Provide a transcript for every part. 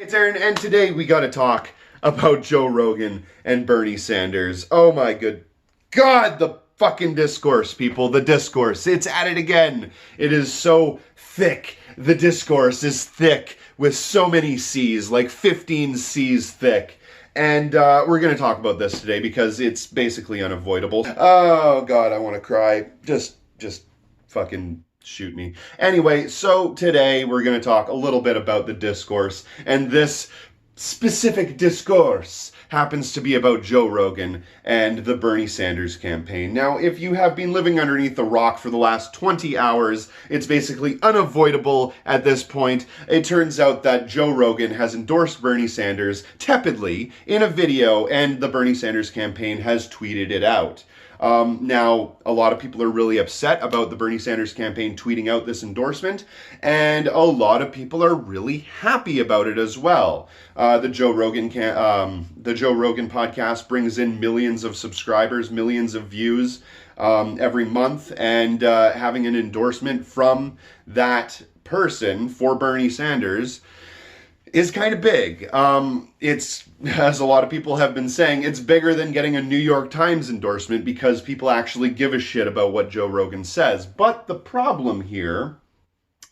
It's Aaron, and today we gotta talk about Joe Rogan and Bernie Sanders. Oh my good God, the fucking discourse, people. The discourse. It's at it again. It is so thick. The discourse is thick with so many C's, like 15 C's thick. And we're going to talk about this today because it's basically unavoidable. Oh God, I want to cry. Just fucking shoot me. Anyway, so today we're going to talk a little bit about the discourse, and this specific discourse happens to be about Joe Rogan and the Bernie Sanders campaign. Now, if you have been living underneath a rock for the last 20 hours, it's basically unavoidable at this point. It turns out that Joe Rogan has endorsed Bernie Sanders tepidly in a video, and the Bernie Sanders campaign has tweeted it out. Now, a lot of people are really upset about the Bernie Sanders campaign tweeting out this endorsement, and a lot of people are really happy about it as well. The Joe Rogan podcast brings in millions of subscribers, millions of views every month, and having an endorsement from that person for Bernie Sanders is kind of big. It's, as a lot of people have been saying, it's bigger than getting a New York Times endorsement because people actually give a shit about what Joe Rogan says. But the problem here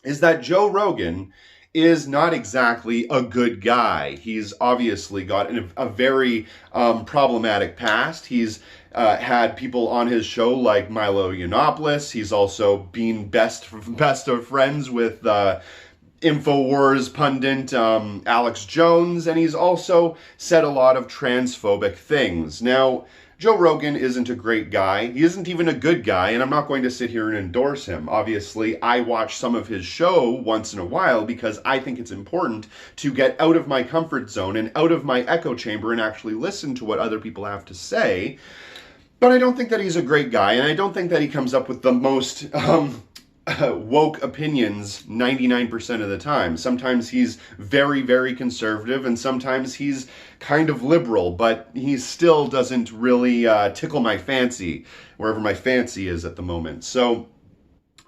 is that Joe Rogan is not exactly a good guy. He's obviously got a very problematic past. He's had people on his show like Milo Yiannopoulos. He's also been best of friends with InfoWars pundit Alex Jones, and he's also said a lot of transphobic things. Now, Joe Rogan isn't a great guy. He isn't even a good guy, and I'm not going to sit here and endorse him. Obviously, I watch some of his show once in a while because I think it's important to get out of my comfort zone and out of my echo chamber and actually listen to what other people have to say. But I don't think that he's a great guy, and I don't think that he comes up with the most woke opinions 99% of the time. Sometimes he's very, very conservative, and sometimes he's kind of liberal, but he still doesn't really tickle my fancy, wherever my fancy is at the moment. So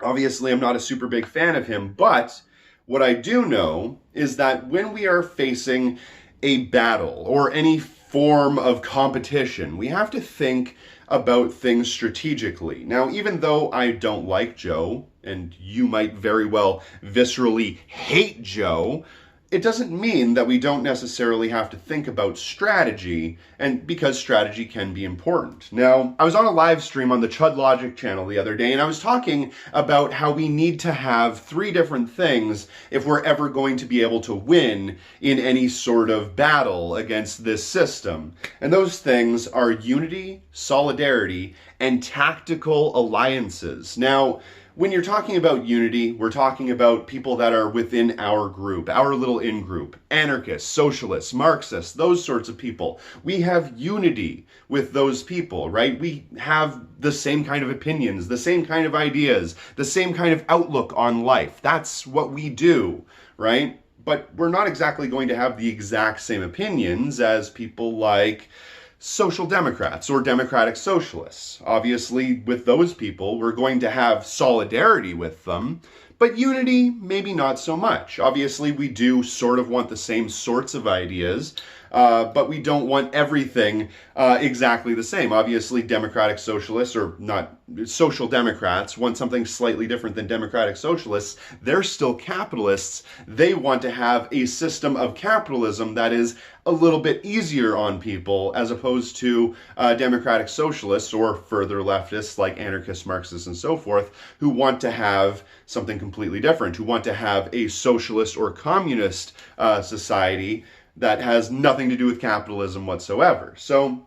obviously I'm not a super big fan of him, but what I do know is that when we are facing a battle or any form of competition, we have to think about things strategically. Now, even though I don't like Joe, and you might very well viscerally hate Joe, it doesn't mean that we don't necessarily have to think about strategy, and because strategy can be important. Now, I was on a live stream on the Chud Logic channel the other day, and I was talking about how we need to have 3 different things if we're ever going to be able to win in any sort of battle against this system. And those things are unity, solidarity, and tactical alliances. Now, when you're talking about unity, we're talking about people that are within our group, our little in-group, anarchists, socialists, Marxists, those sorts of people. We have unity with those people, right? We have the same kind of opinions, the same kind of ideas, the same kind of outlook on life. That's what we do, right? But we're not exactly going to have the exact same opinions as people like social democrats or democratic socialists. Obviously, with those people, we're going to have solidarity with them, but unity, maybe not so much. Obviously, we do sort of want the same sorts of ideas, but we don't want everything exactly the same. Obviously, democratic socialists, or not, social democrats want something slightly different than democratic socialists. They're still capitalists. They want to have a system of capitalism that is a little bit easier on people, as opposed to democratic socialists or further leftists like anarchists, Marxists, and so forth, who want to have something completely different, who want to have a socialist or communist society that has nothing to do with capitalism whatsoever. So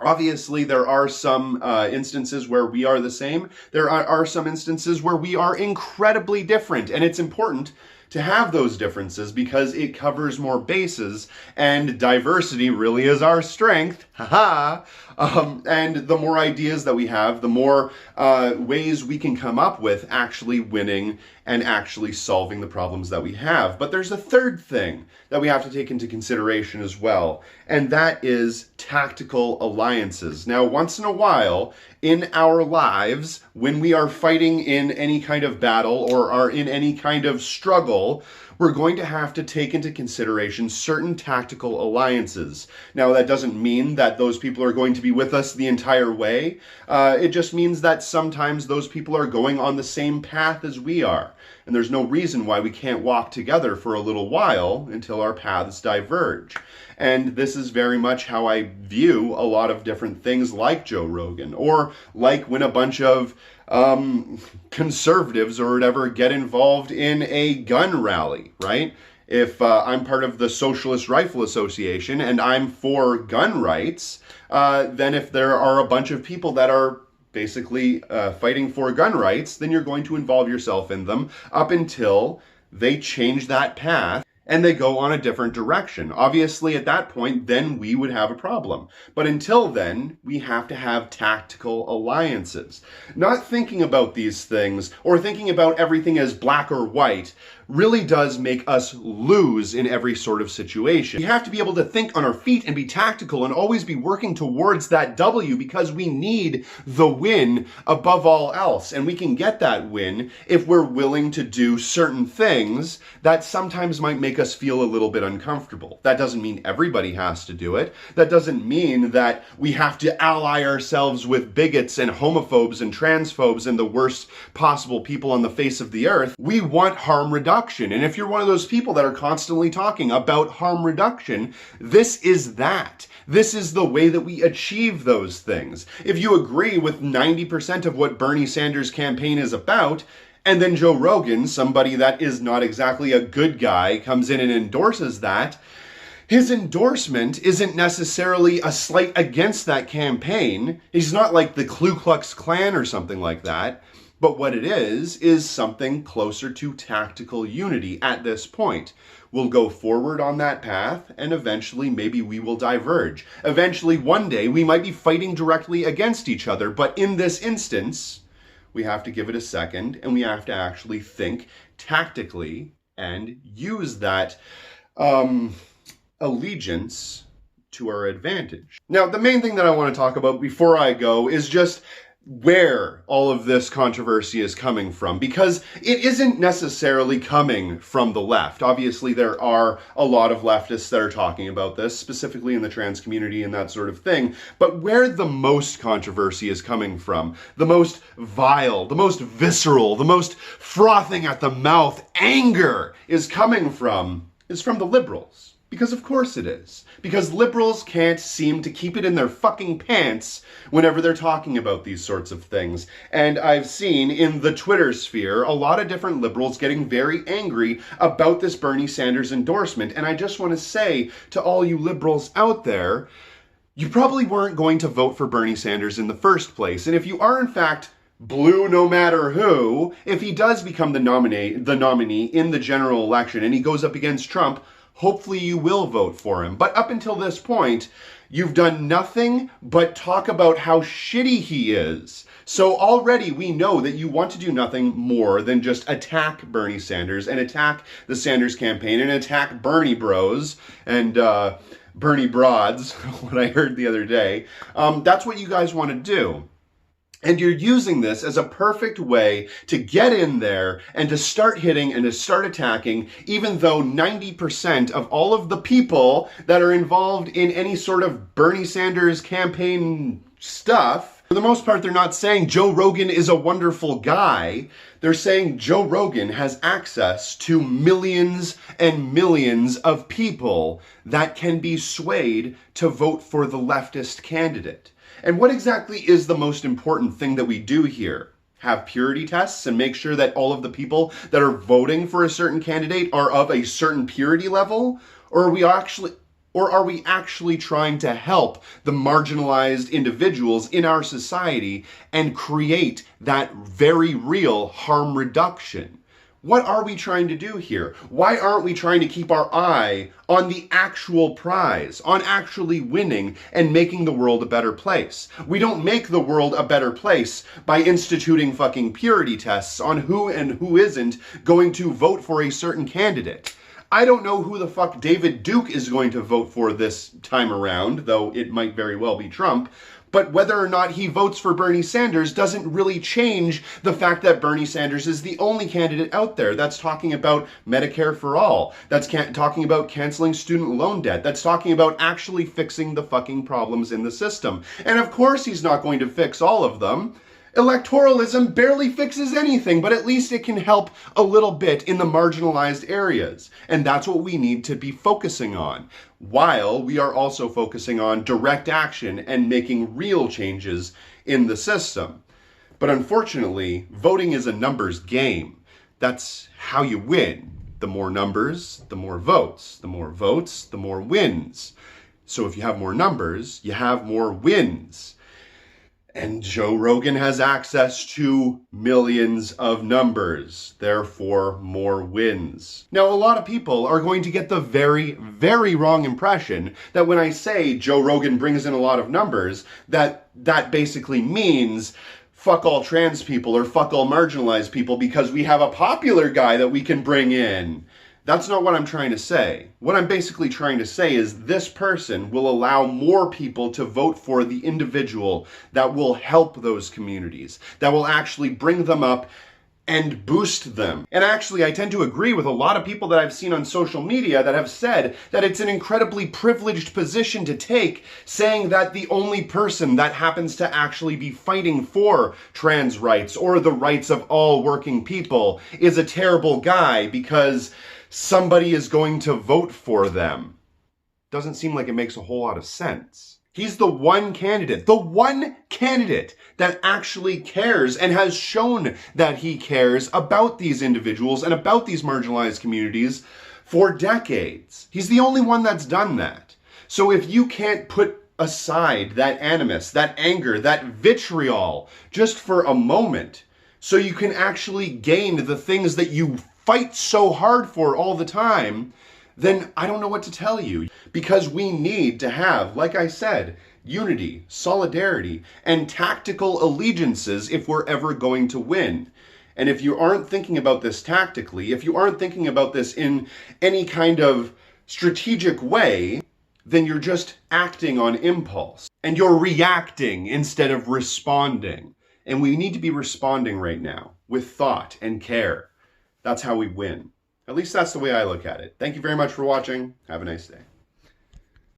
obviously, there are some instances where we are the same. There are some instances where we are incredibly different, and it's important to have those differences because it covers more bases, and diversity really is our strength. Haha. And the more ideas that we have, the more ways we can come up with actually winning and actually solving the problems that we have. But there's a third thing that we have to take into consideration as well, and that is tactical alliances. Now, once in a while in our lives, when we are fighting in any kind of battle or are in any kind of struggle, we're going to have to take into consideration certain tactical alliances. Now, that doesn't mean that those people are going to be with us the entire way. It just means that sometimes those people are going on the same path as we are. And there's no reason why we can't walk together for a little while until our paths diverge. And this is very much how I view a lot of different things like Joe Rogan, or like when a bunch of conservatives or whatever get involved in a gun rally, right? If I'm part of the Socialist Rifle Association and I'm for gun rights, then if there are a bunch of people that are basically fighting for gun rights, then you're going to involve yourself in them up until they change that path and they go on a different direction. Obviously, at that point, then we would have a problem. But until then, we have to have tactical alliances. Not thinking about these things or thinking about everything as black or white really does make us lose in every sort of situation. We have to be able to think on our feet and be tactical and always be working towards that W, because we need the win above all else. And we can get that win if we're willing to do certain things that sometimes might make us feel a little bit uncomfortable. That doesn't mean everybody has to do it. That doesn't mean that we have to ally ourselves with bigots and homophobes and transphobes and the worst possible people on the face of the earth. We want harm reduction. And if you're one of those people that are constantly talking about harm reduction, this is that. This is the way that we achieve those things. If you agree with 90% of what Bernie Sanders' campaign is about, and then Joe Rogan, somebody that is not exactly a good guy, comes in and endorses that, his endorsement isn't necessarily a slight against that campaign. He's not like the Ku Klux Klan or something like that. But what it is something closer to tactical unity at this point. We'll go forward on that path, and eventually maybe we will diverge. Eventually, one day, we might be fighting directly against each other, but in this instance, we have to give it a second, and we have to actually think tactically and use that allegiance to our advantage. Now, the main thing that I want to talk about before I go is just where all of this controversy is coming from, because it isn't necessarily coming from the left. Obviously, there are a lot of leftists that are talking about this, specifically in the trans community and that sort of thing, but where the most controversy is coming from, the most vile, the most visceral, the most frothing at the mouth anger is coming from, is from the liberals. Because of course it is. Because liberals can't seem to keep it in their fucking pants whenever they're talking about these sorts of things. And I've seen in the Twitter sphere a lot of different liberals getting very angry about this Bernie Sanders endorsement. And I just want to say to all you liberals out there, you probably weren't going to vote for Bernie Sanders in the first place. And if you are in fact blue no matter who, if he does become the nominee in the general election and he goes up against Trump, hopefully you will vote for him. But up until this point, you've done nothing but talk about how shitty he is. So already we know that you want to do nothing more than just attack Bernie Sanders and attack the Sanders campaign and attack Bernie bros and Bernie broads, what I heard the other day. That's what you guys want to do. And you're using this as a perfect way to get in there and to start hitting and to start attacking, even though 90% of all of the people that are involved in any sort of Bernie Sanders campaign stuff, for the most part, they're not saying Joe Rogan is a wonderful guy. They're saying Joe Rogan has access to millions and millions of people that can be swayed to vote for the leftist candidate. And what exactly is the most important thing that we do here? Have purity tests and make sure that all of the people that are voting for a certain candidate are of a certain purity level? Or are we actually trying to help the marginalized individuals in our society and create that very real harm reduction? What are we trying to do here? Why aren't we trying to keep our eye on the actual prize, on actually winning and making the world a better place? We don't make the world a better place by instituting fucking purity tests on who and who isn't going to vote for a certain candidate. I don't know who the fuck David Duke is going to vote for this time around, though it might very well be Trump. But whether or not he votes for Bernie Sanders doesn't really change the fact that Bernie Sanders is the only candidate out there that's talking about Medicare for all, that's talking about canceling student loan debt, that's talking about actually fixing the fucking problems in the system. And of course he's not going to fix all of them. Electoralism barely fixes anything, but at least it can help a little bit in the marginalized areas. And that's what we need to be focusing on, while we are also focusing on direct action and making real changes in the system. But unfortunately, voting is a numbers game. That's how you win. The more numbers, the more votes. The more votes, the more wins. So if you have more numbers, you have more wins. And Joe Rogan has access to millions of numbers, therefore more wins. Now, a lot of people are going to get the very, very wrong impression that when I say Joe Rogan brings in a lot of numbers, that basically means fuck all trans people or fuck all marginalized people because we have a popular guy that we can bring in. That's not what I'm trying to say. What I'm basically trying to say is this person will allow more people to vote for the individual that will help those communities, that will actually bring them up and boost them. And actually, I tend to agree with a lot of people that I've seen on social media that have said that it's an incredibly privileged position to take, saying that the only person that happens to actually be fighting for trans rights or the rights of all working people is a terrible guy because somebody is going to vote for them. Doesn't seem like it makes a whole lot of sense. He's the one candidate that actually cares and has shown that he cares about these individuals and about these marginalized communities for decades. He's the only one that's done that. So if you can't put aside that animus, that anger, that vitriol just for a moment, so you can actually gain the things that you fight so hard for all the time, then I don't know what to tell you. Because we need to have, like I said, unity, solidarity, and tactical allegiances if we're ever going to win. And if you aren't thinking about this tactically, if you aren't thinking about this in any kind of strategic way, then you're just acting on impulse. And you're reacting instead of responding. And we need to be responding right now with thought and care. That's how we win. At least that's the way I look at it. Thank you very much for watching. Have a nice day.